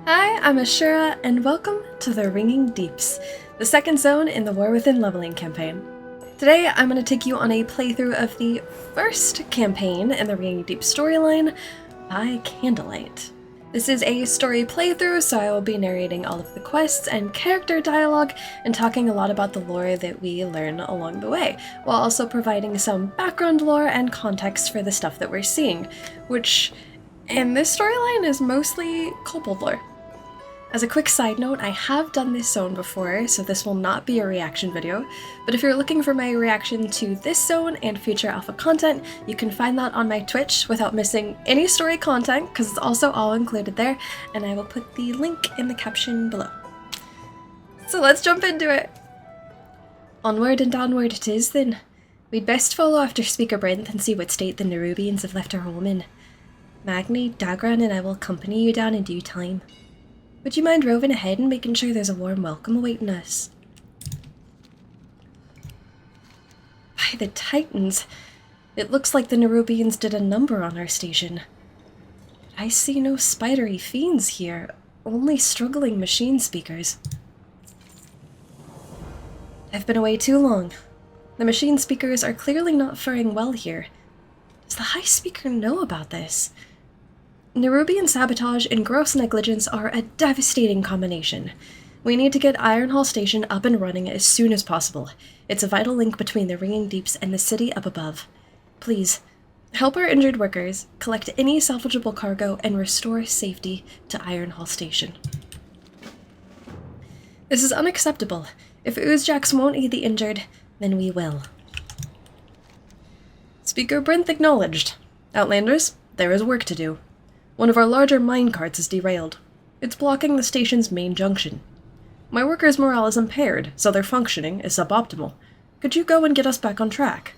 Hi, I'm Ashura, and welcome to the Ringing Deeps, the second zone in the War Within Leveling campaign. Today, I'm going to take you on a playthrough of the first campaign in the Ringing Deeps storyline by Candlelight. This is a story playthrough, so I will be narrating all of the quests and character dialogue and talking a lot about the lore that we learn along the way, while also providing some background lore and context for the stuff that we're seeing, which in this storyline is mostly Kobold lore. As a quick side note, I have done this zone before, so this will not be a reaction video, but if you're looking for my reaction to this zone and future alpha content, you can find that on my Twitch without missing any story content, because it's also all included there, and I will put the link in the caption below. So let's jump into it! Onward and downward it is, then. We'd best follow after Speaker Brinthe and see what state the Nerubians have left her home in. Magni, Dagran, and I will accompany you down in due time. Would you mind roving ahead and making sure there's a warm welcome awaiting us? By the Titans, it looks like the Nerubians did a number on our station. I see no spidery fiends here, only struggling machine speakers. I've been away too long. The machine speakers are clearly not faring well here. Does the High Speaker know about this? Nerubian sabotage and gross negligence are a devastating combination. We need to get Ironhall Station up and running as soon as possible. It's a vital link between the Ringing Deeps and the city up above. Please, help our injured workers, collect any salvageable cargo, and restore safety to Ironhall Station. This is unacceptable. If Oozejacks won't aid the injured, then we will. Speaker Brinthe acknowledged. Outlanders, there is work to do. One of our larger minecarts is derailed. It's blocking the station's main junction. My workers' morale is impaired, so their functioning is suboptimal. Could you go and get us back on track?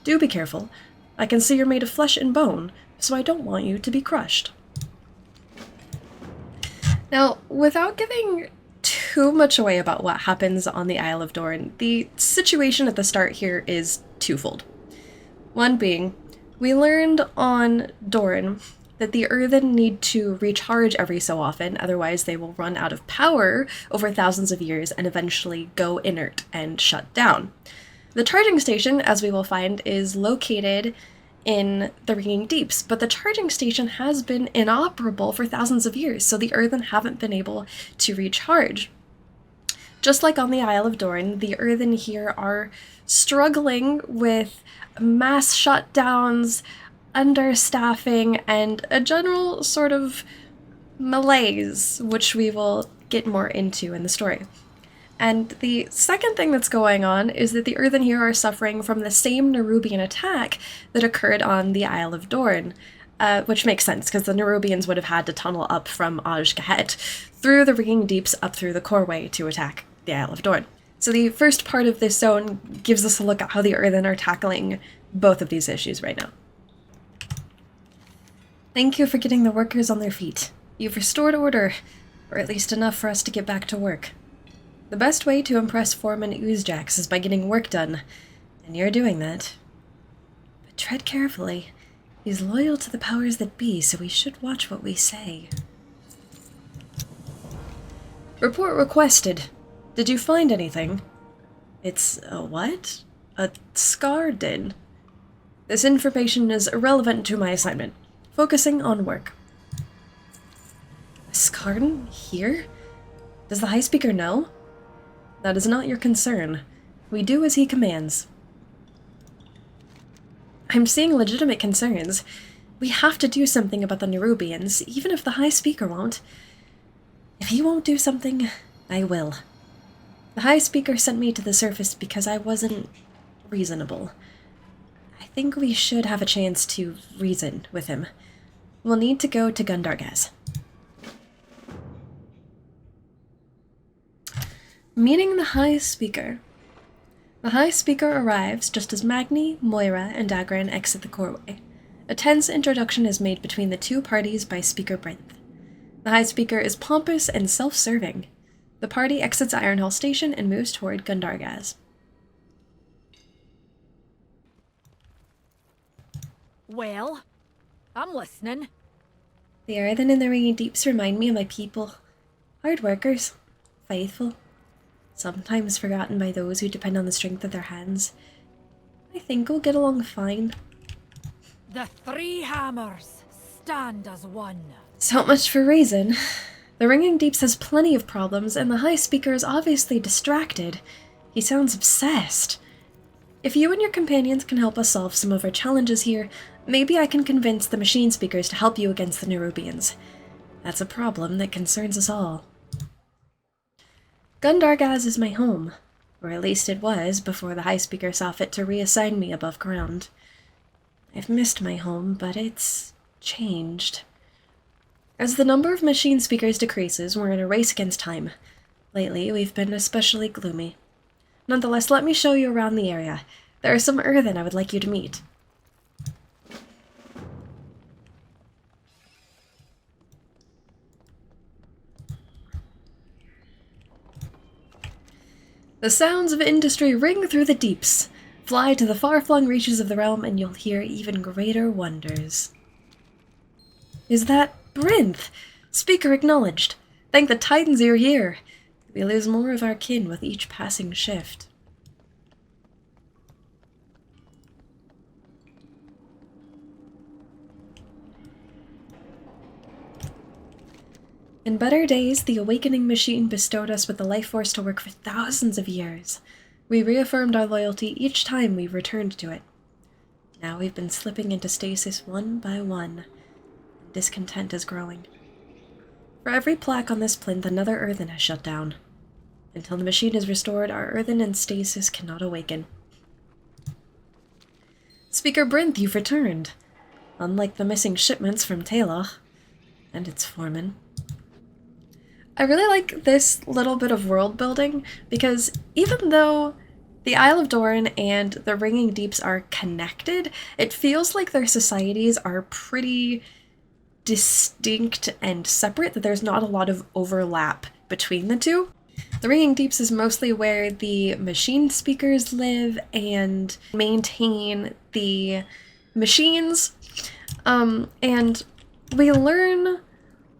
Do be careful. I can see you're made of flesh and bone, so I don't want you to be crushed. Now, without giving too much away about what happens on the Isle of Dorn, the situation at the start here is twofold. One being, we learned on Dorn that the earthen need to recharge every so often, otherwise they will run out of power over thousands of years and eventually go inert and shut down. The charging station, as we will find, is located in the Ringing Deeps, but the charging station has been inoperable for thousands of years, so the earthen haven't been able to recharge. Just like on the Isle of Dorn, the earthen here are struggling with mass shutdowns, understaffing, and a general sort of malaise, which we will get more into in the story. And the second thing that's going on is that the earthen here are suffering from the same Nerubian attack that occurred on the Isle of Dorn, which makes sense, because the Nerubians would have had to tunnel up from Ajgahet through the Ringing Deeps up through the Coreway to attack the Isle of Dorn. So the first part of this zone gives us a look at how the earthen are tackling both of these issues right now. Thank you for getting the workers on their feet. You've restored order, or at least enough for us to get back to work. The best way to impress Foreman Oozejacks is by getting work done, and you're doing that. But tread carefully. He's loyal to the powers that be, so we should watch what we say. Report requested. Did you find anything? It's a what? A Skardin. This information is irrelevant to my assignment. Focusing on work. A Skardin here? Does the High Speaker know? That is not your concern. We do as he commands. I'm seeing legitimate concerns. We have to do something about the Nerubians, even if the High Speaker won't. If he won't do something, I will. The High Speaker sent me to the surface because I wasn't reasonable. I think we should have a chance to reason with him. We'll need to go to Gundargaz. Meeting the High Speaker. The High Speaker arrives just as Magni, Moira, and Dagran exit the Coreway. A tense introduction is made between the two parties by Speaker Brinthe. The High Speaker is pompous and self-serving. The party exits Ironhall Station and moves toward Gundargaz. Well, I'm listening. The earthen and the ringing deeps remind me of my people. Hard workers, faithful, sometimes forgotten by those who depend on the strength of their hands. I think we'll get along fine. The three hammers stand as one. So much for reason. The ringing deeps has plenty of problems, and the high speaker is obviously distracted. He sounds obsessed. If you and your companions can help us solve some of our challenges here, maybe I can convince the machine speakers to help you against the Nerubians. That's a problem that concerns us all. Gundargaz is my home, or at least it was before the high speaker saw fit to reassign me above ground. I've missed my home, but it's changed. As the number of machine speakers decreases, we're in a race against time. Lately, we've been especially gloomy. Nonetheless, let me show you around the area. There are some earthen I would like you to meet. The sounds of industry ring through the deeps. Fly to the far-flung reaches of the realm and you'll hear even greater wonders. Is that Brinthe? Speaker acknowledged. Thank the Titans you're here. We lose more of our kin with each passing shift. In better days, the awakening machine bestowed us with the life force to work for thousands of years. We reaffirmed our loyalty each time we returned to it. Now we've been slipping into stasis one by one. Discontent is growing. For every plaque on this plinth, another earthen has shut down. Until the machine is restored, our earthen and stasis cannot awaken. Speaker Brinthe, you've returned. Unlike the missing shipments from Taylor and its foreman. I really like this little bit of world building because even though the Isle of Doran and the Ringing Deeps are connected, it feels like their societies are pretty distinct and separate, that there's not a lot of overlap between the two. The Ringing Deeps is mostly where the machine speakers live and maintain the machines, and we learn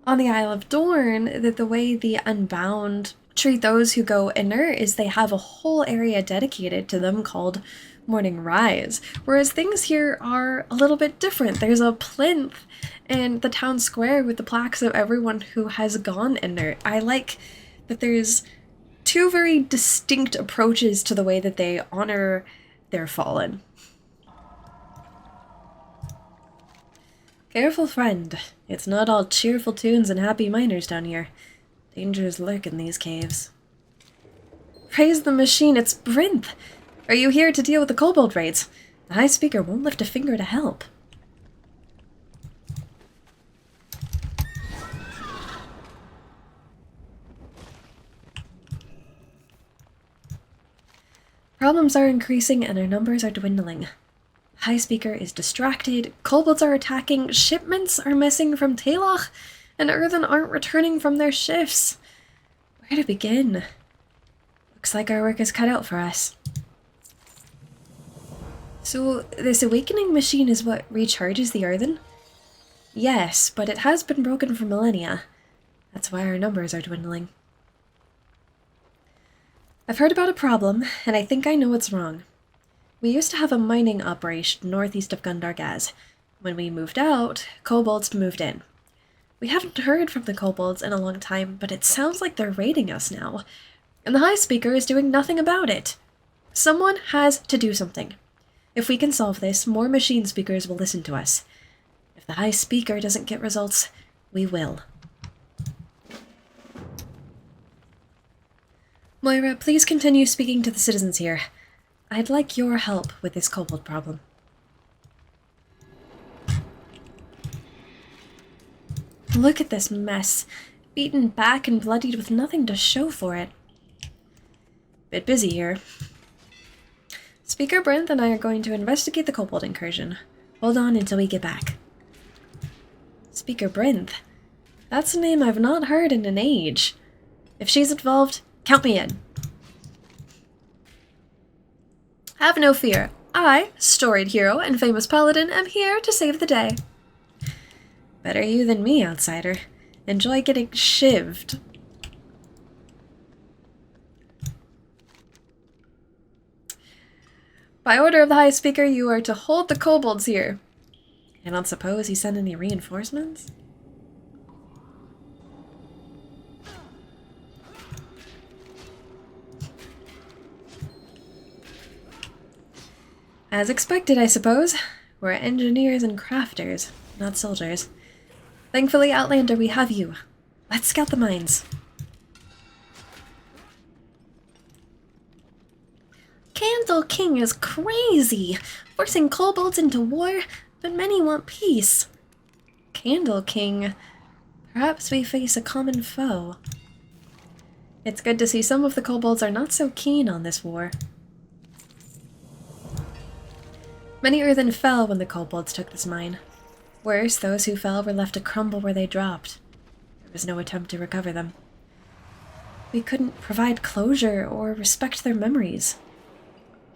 on the Isle of Dorn that the way the Unbound treat those who go inert is they have a whole area dedicated to them called Morning Rise, whereas things here are a little bit different. There's a plinth in the town square with the plaques of everyone who has gone inert. I like that there's two very distinct approaches to the way that they honor their fallen. Careful, friend. It's not all cheerful tunes and happy miners down here. Dangers lurk in these caves. Praise the machine, it's Brinthe! Are you here to deal with the Kobold raids? The High Speaker won't lift a finger to help. Problems are increasing and our numbers are dwindling. High Speaker is distracted, kobolds are attacking, shipments are missing from Taylor, and earthen aren't returning from their shifts. Where to begin? Looks like our work is cut out for us. So, this awakening machine is what recharges the earthen? Yes, but it has been broken for millennia. That's why our numbers are dwindling. I've heard about a problem, and I think I know what's wrong. We used to have a mining operation northeast of Gundargaz. When we moved out, kobolds moved in. We haven't heard from the kobolds in a long time, but it sounds like they're raiding us now. And the High Speaker is doing nothing about it. Someone has to do something. If we can solve this, more machine speakers will listen to us. If the High Speaker doesn't get results, we will. Moira, please continue speaking to the citizens here. I'd like your help with this kobold problem. Look at this mess. Beaten back and bloodied with nothing to show for it. Bit busy here. Speaker Brinthe and I are going to investigate the kobold incursion. Hold on until we get back. Speaker Brinthe? That's a name I've not heard in an age. If she's involved, count me in. Have no fear. I, storied hero and famous paladin, am here to save the day. Better you than me, outsider. Enjoy getting shivved. By order of the High Speaker, you are to hold the kobolds here. I don't suppose he sent any reinforcements? As expected, I suppose. We're engineers and crafters, not soldiers. Thankfully, Outlander, we have you. Let's scout the mines. Candleking is crazy, forcing kobolds into war, but many want peace. Candleking. Perhaps we face a common foe. It's good to see some of the kobolds are not so keen on this war. Many earthen fell when the kobolds took this mine. Worse, those who fell were left to crumble where they dropped. There was no attempt to recover them. We couldn't provide closure or respect their memories.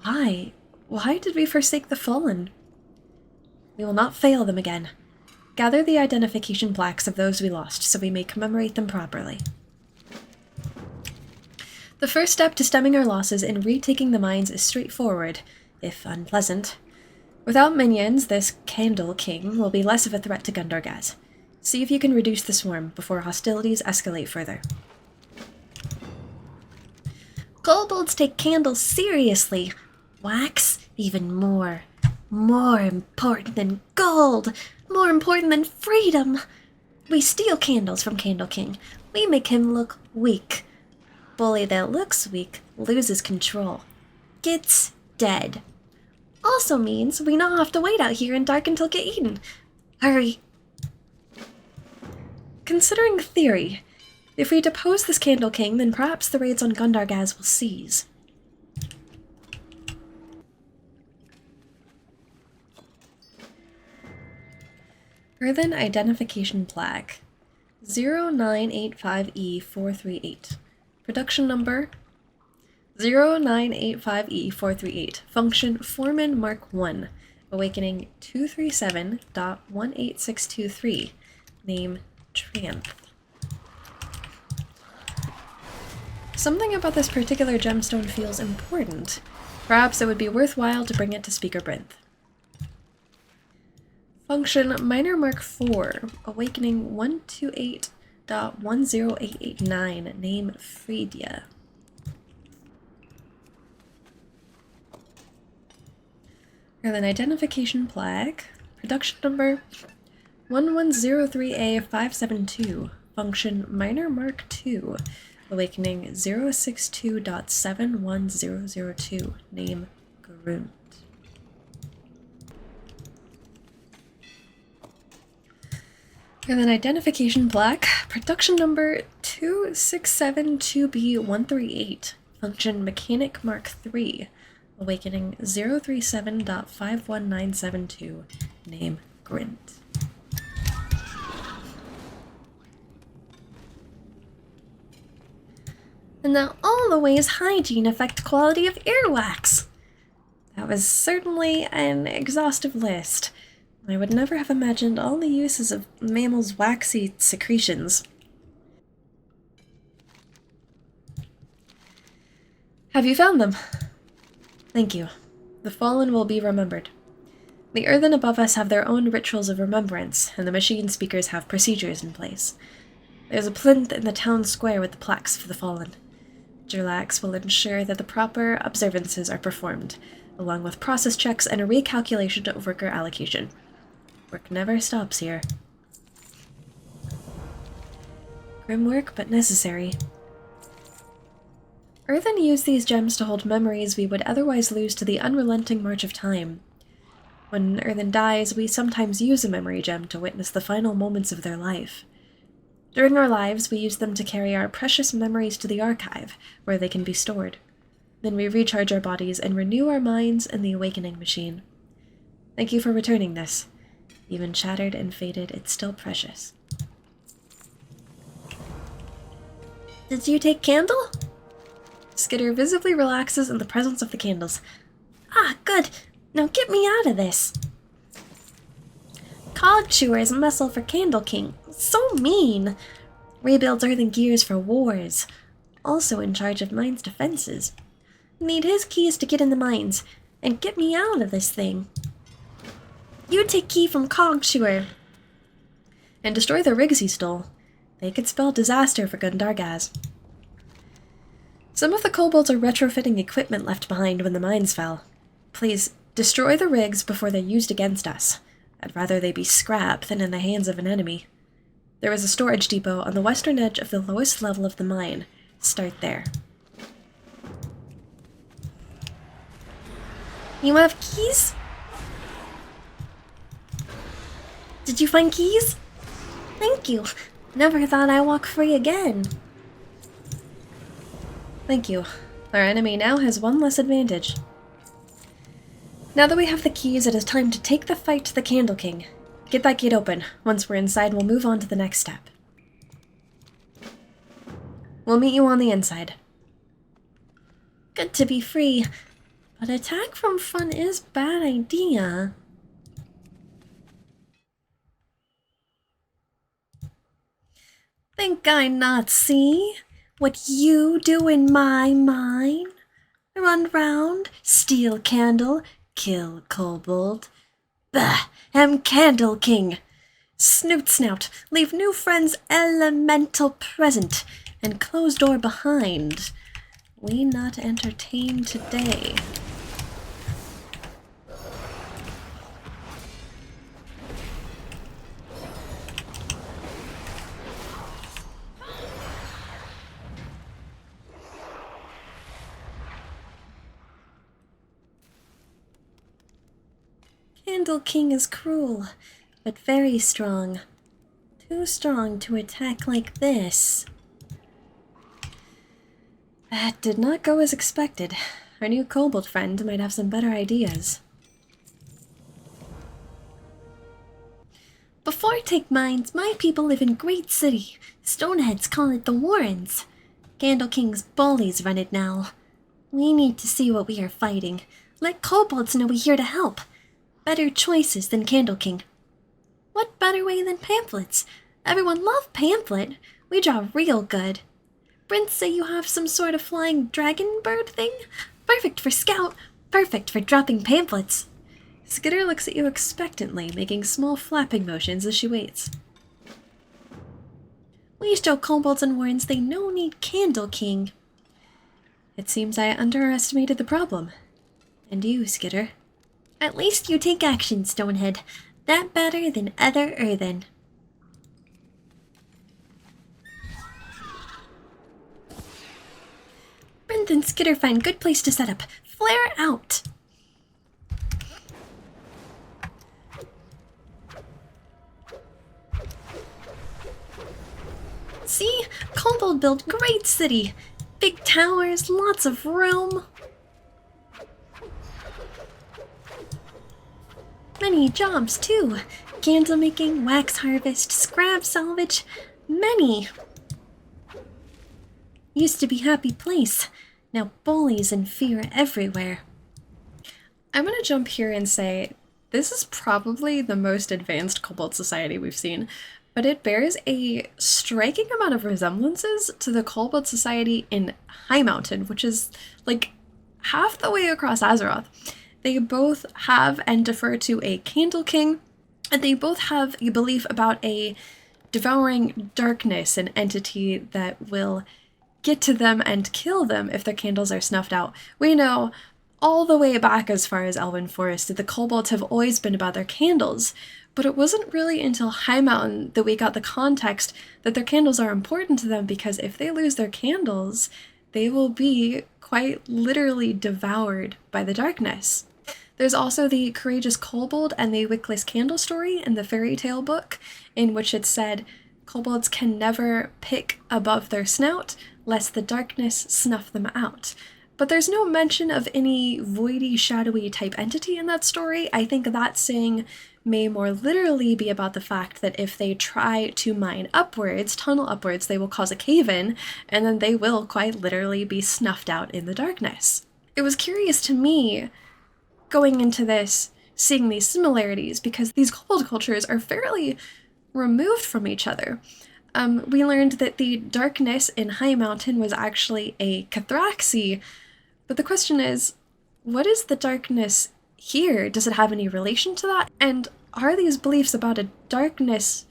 Why? Why did we forsake the fallen? We will not fail them again. Gather the identification plaques of those we lost so we may commemorate them properly. The first step to stemming our losses in retaking the mines is straightforward, if unpleasant. Without minions, this Candleking will be less of a threat to Gundargaz. See if you can reduce the swarm before hostilities escalate further. Kobolds take candles seriously. Wax, even more. More important than gold. More important than freedom. We steal candles from Candleking. We make him look weak. Bully that looks weak loses control. Gets dead. Also means we not have to wait out here in dark until get eaten. Hurry. Considering the theory, if we depose this Candleking, then perhaps the raids on Gundargaz will cease. Earthen Identification Plaque 0985E438. Production number 0985E438. Function Foreman Mark 1. Awakening 237.18623. Name Brinthe. Something about this particular gemstone feels important. Perhaps it would be worthwhile to bring it to Speaker Brinthe. Function Minor Mark 4. Awakening 128.10889. Name Friedia. Earthen Identification Plaque. Production number 1103A572. Function Minor Mark 2. Awakening 062.71002. Name Grunte. Earthen Identification Plaque. Production number 2672B138. Function Mechanic Mark 3. Awakening 037.51972. Name Grint. And now all the ways hygiene affect quality of earwax. That was certainly an exhaustive list. I would never have imagined all the uses of mammals' waxy secretions. Have you found them? Thank you. The fallen will be remembered. The earthen above us have their own rituals of remembrance, and the machine speakers have procedures in place. There's a plinth in the town square with the plaques for the fallen. Gerlax will ensure that the proper observances are performed, along with process checks and a recalculation of worker allocation. Work never stops here. Grim work, but necessary. Earthen use these gems to hold memories we would otherwise lose to the unrelenting march of time. When Earthen dies, we sometimes use a memory gem to witness the final moments of their life. During our lives, we use them to carry our precious memories to the archive, where they can be stored. Then we recharge our bodies and renew our minds in the awakening machine. Thank you for returning this. Even shattered and faded, it's still precious. Did you take candle? Skitter visibly relaxes in the presence of the candles. Ah, good. Now get me out of this. cog chewers muscle for Candleking. So mean! Rebuilds earthen gears for wars. Also in charge of mines defenses. Need his keys to get in the mines, and get me out of this thing. You take key from cog chewer. And destroy the rigs he stole. They could spell disaster for Gundargaz. Some of the kobolds are retrofitting equipment left behind when the mines fell. Please, destroy the rigs before they're used against us. I'd rather they be scrap than in the hands of an enemy. There is a storage depot on the western edge of the lowest level of the mine. Start there. You have keys? Did you find keys? Thank you. Never thought I'd walk free again. Thank you. Our enemy now has one less advantage. Now that we have the keys, it is time to take the fight to the Candleking. Get that gate open. Once we're inside, we'll move on to the next step. We'll meet you on the inside. Good to be free, but attack from front is bad idea. Think I not see what you do in my mine? Run round, steal candle, kill kobold. Bah, am Candleking. Snoot snout, leave new friends elemental present, and close door behind. We not entertain today. Candleking is cruel, but very strong. Too strong to attack like this. That did not go as expected. Our new kobold friend might have some better ideas. Before I take mines, my people live in Great City. Stoneheads call it the Warrens. Candleking's bullies run it now. We need to see what we are fighting. Let kobolds know we're here to help. Better choices than Candleking. What better way than pamphlets? Everyone love pamphlet. We draw real good. Brinthe say you have some sort of flying dragon bird thing? Perfect for scout, perfect for dropping pamphlets. Skitter looks at you expectantly, making small flapping motions as she waits. We show kobolds and warrens they no need Candleking. It seems I underestimated the problem. And you, Skitter. At least you take action, Stonehead. That better than other earthen. Brinthe and Skitter find good place to set up. Flare out! See? Kobold built great city. Big towers, lots of room. Many jobs, too. Candle making, wax harvest, scrap salvage. Many. Used to be happy place. Now bullies and fear everywhere. I'm gonna jump here and say, this is probably the most advanced kobold society we've seen, but it bears a striking amount of resemblances to the kobold society in High Mountain, which is like half the way across Azeroth. They both have and defer to a Candleking, and they both have a belief about a devouring darkness, an entity that will get to them and kill them if their candles are snuffed out. We know all the way back as far as Elven Forest that the kobolds have always been about their candles, but it wasn't really until High Mountain that we got the context that their candles are important to them, because if they lose their candles, they will be quite literally devoured by the darkness. There's also the Courageous Kobold and the Wickless Candle story in the fairy tale book, in which it said kobolds can never pick above their snout, lest the darkness snuff them out. But there's no mention of any voidy, shadowy type entity in that story. I think that saying may more literally be about the fact that if they try to mine upwards, tunnel upwards, they will cause a cave-in, and then they will quite literally be snuffed out in the darkness. It was curious to me, going into this, seeing these similarities because these kobold cultures are fairly removed from each other. We learned that the darkness in High Mountain was actually a Cathraxi, but the question is, what is the darkness here? Does it have any relation to that? And are these beliefs about a darkness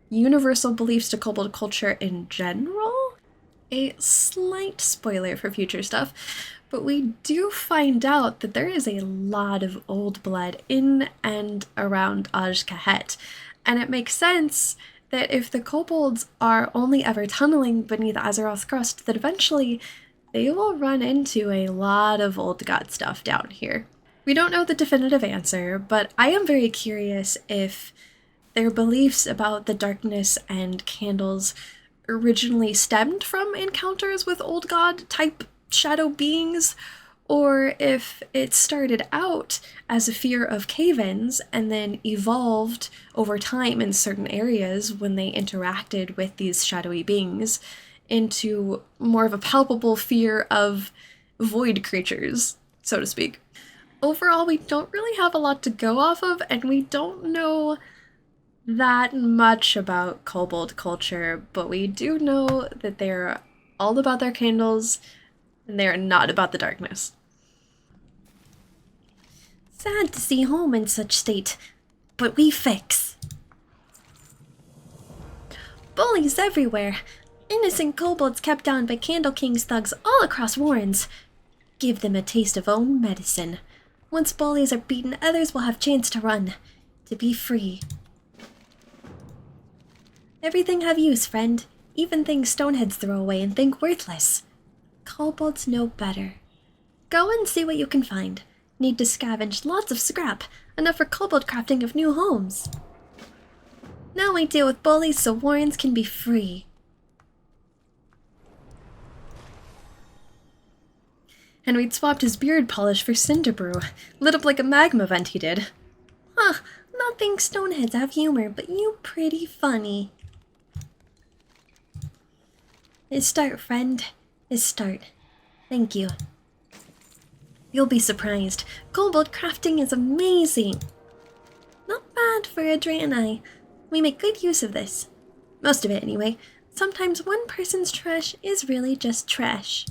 universal beliefs to kobold culture in general? A slight spoiler for future stuff, but we do find out that there is a lot of old blood in and around Aj-Kahet, and it makes sense that if the kobolds are only ever tunneling beneath Azeroth's crust, that eventually they will run into a lot of old god stuff down here. We don't know the definitive answer, but I am very curious if their beliefs about the darkness and candles originally stemmed from encounters with old god type shadow beings, or if it started out as a fear of cave-ins and then evolved over time in certain areas when they interacted with these shadowy beings into more of a palpable fear of void creatures, so to speak. Overall, we don't really have a lot to go off of, and we don't know that much about kobold culture, but we do know that they're all about their candles, and they're not about the darkness. Sad to see home in such state, but we fix. Bullies everywhere. Innocent kobolds kept down by Candleking's thugs all across Warrens. Give them a taste of own medicine. Once bullies are beaten, others will have chance to run, to be free. Everything have use, friend. Even things stoneheads throw away and think worthless. Kobolds know better. Go and see what you can find. Need to scavenge lots of scrap, enough for kobold crafting of new homes. Now we deal with bullies so Warrens can be free. And we'd swapped his beard polish for cinder brew. Lit up like a magma vent he did. Huh, not think stoneheads have humor, but you pretty funny. His start, friend. His start. Thank you. You'll be surprised. Kobold crafting is amazing. Not bad for Adria and I. We make good use of this. Most of it, anyway. Sometimes one person's trash is really just trash.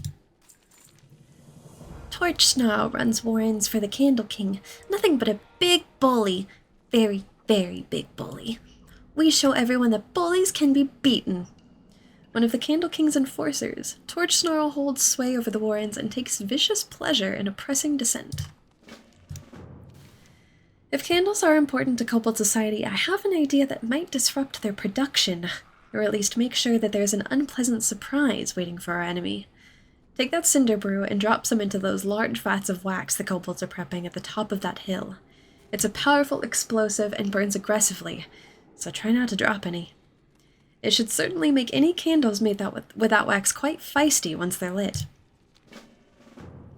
Torch Snarl runs Warrens for the Candleking. Nothing but a big bully. Very, very big bully. We show everyone that bullies can be beaten. One of the Candleking's enforcers, Torch Snarl holds sway over the Warrens and takes vicious pleasure in oppressing dissent. If candles are important to kobold society, I have an idea that might disrupt their production, or at least make sure that there's an unpleasant surprise waiting for our enemy. Take that cinder brew and drop some into those large vats of wax the kobolds are prepping at the top of that hill. It's a powerful explosive and burns aggressively, so try not to drop any. It should certainly make any candles made with that wax quite feisty once they're lit.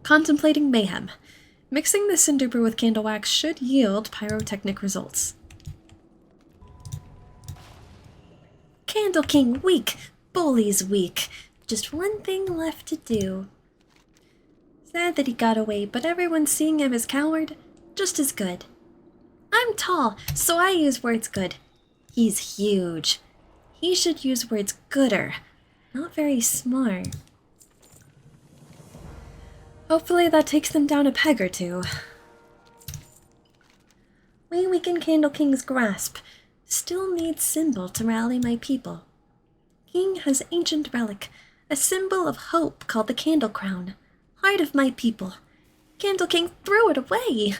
Contemplating mayhem. Mixing the cinder brew with candle wax should yield pyrotechnic results. Candleking weak! Bully's weak! Just one thing left to do. Sad that he got away, but everyone's seeing him as coward, just as good. I'm tall, so I use words good. He's huge. He should use words gooder, not very smart. Hopefully that takes them down a peg or two. We weaken Candleking's grasp. Still need symbol to rally my people. King has ancient relic, a symbol of hope called the Candle Crown. Heart of my people. Candleking threw it away.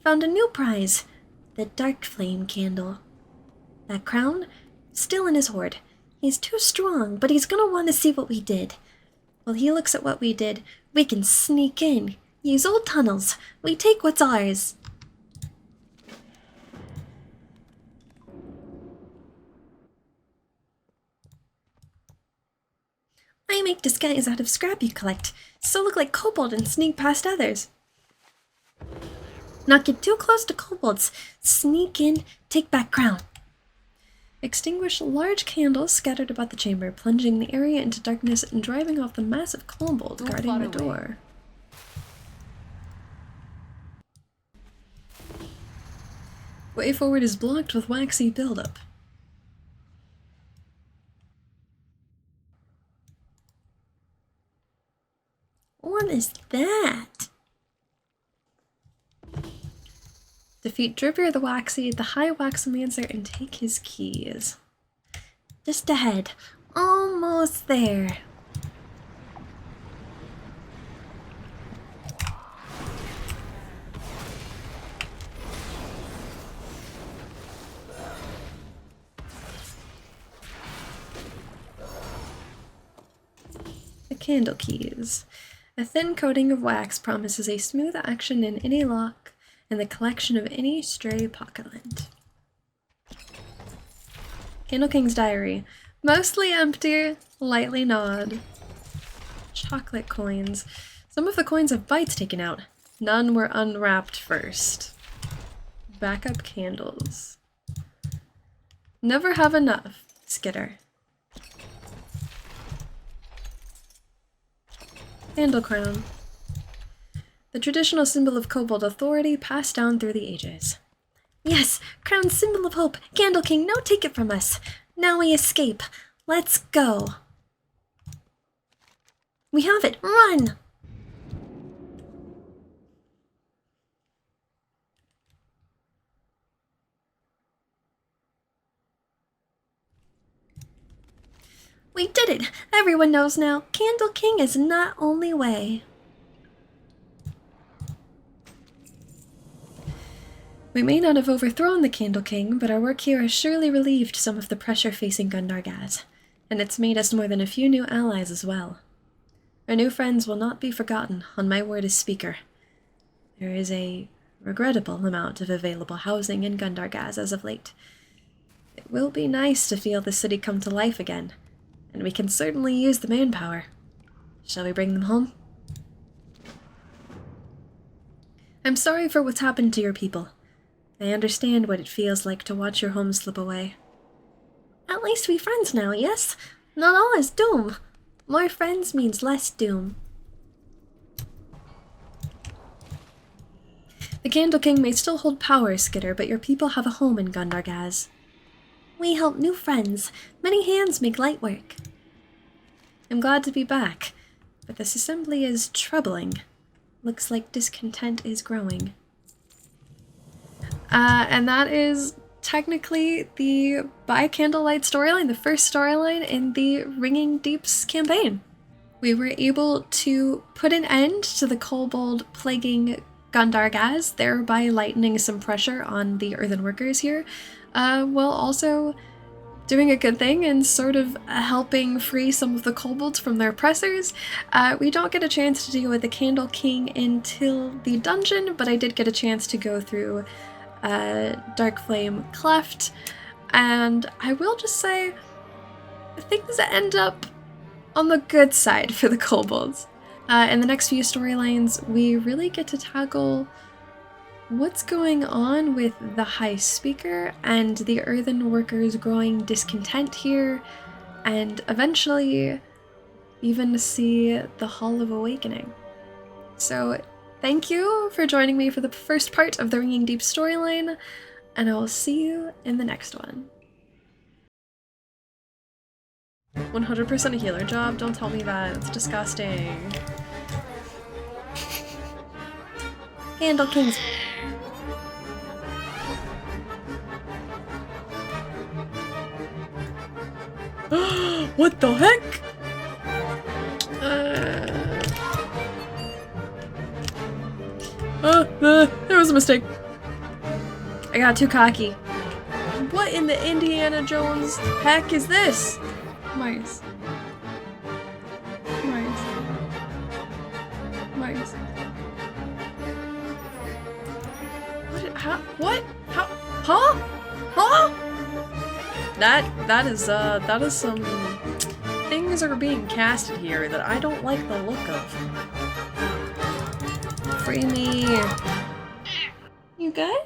Found a new prize, the Dark Flame Candle. That crown? Still in his hoard. He's too strong, but he's gonna want to see what we did. While he looks at what we did, we can sneak in, use old tunnels. We take what's ours. I make disguise out of scrap you collect, so look like kobold and sneak past others. Not get too close to kobolds. Sneak in, take back crown. Extinguish large candles scattered about the chamber, plunging the area into darkness and driving off the massive kobold guarding the door. Way forward is blocked with waxy buildup. What is that? Defeat Dripper the Waxy, the High Waxomancer, and take his keys. Just ahead. Almost there. The Candle Keys. A thin coating of wax promises a smooth action in any lock and the collection of any stray pocket-lint. Candleking's diary. Mostly empty, lightly gnawed. Chocolate coins. Some of the coins have bites taken out. None were unwrapped first. Backup candles. Never have enough, Skitter. Candle crown. The traditional symbol of Kobold authority passed down through the ages. Yes, crown symbol of hope. Candleking, no take it from us. Now we escape. Let's go. We have it. Run! We did it! Everyone knows now. Candleking is not only way. We may not have overthrown the Candleking, but our work here has surely relieved some of the pressure facing Gundargaz, and it's made us more than a few new allies as well. Our new friends will not be forgotten, on my word as speaker. There is a regrettable amount of available housing in Gundargaz as of late. It will be nice to feel the city come to life again, and we can certainly use the manpower. Shall we bring them home? I'm sorry for what's happened to your people. I understand what it feels like to watch your home slip away. At least we're friends now, yes? Not all is doom. More friends means less doom. The Candleking may still hold power, Skitter, but your people have a home in Gundargaz. We help new friends. Many hands make light work. I'm glad to be back, but this assembly is troubling. Looks like discontent is growing. And that is technically the By Candlelight storyline, the first storyline in the Ringing Deeps campaign. We were able to put an end to the Kobold plaguing Gundargaz, thereby lightening some pressure on the earthen workers here, while also doing a good thing and sort of helping free some of the kobolds from their oppressors. We don't get a chance to deal with the Candleking until the dungeon, but I did get a chance to go through Dark Flame Cleft, and I will just say things end up on the good side for the kobolds. In the next few storylines, we really get to tackle what's going on with the High Speaker and the earthen workers' growing discontent here, and eventually even see the Hall of Awakening. So thank you for joining me for the first part of the Ringing Deep storyline, and I will see you in the next one. 100% a healer job? Don't tell me that. It's disgusting. Candleking's. What the heck? There was a mistake. I got too cocky. What in the Indiana Jones heck is this? Mice. Mice. Mice. What? How? What? How? Huh? Huh? That is some things are being casted here that I don't like the look of. Free me. You good?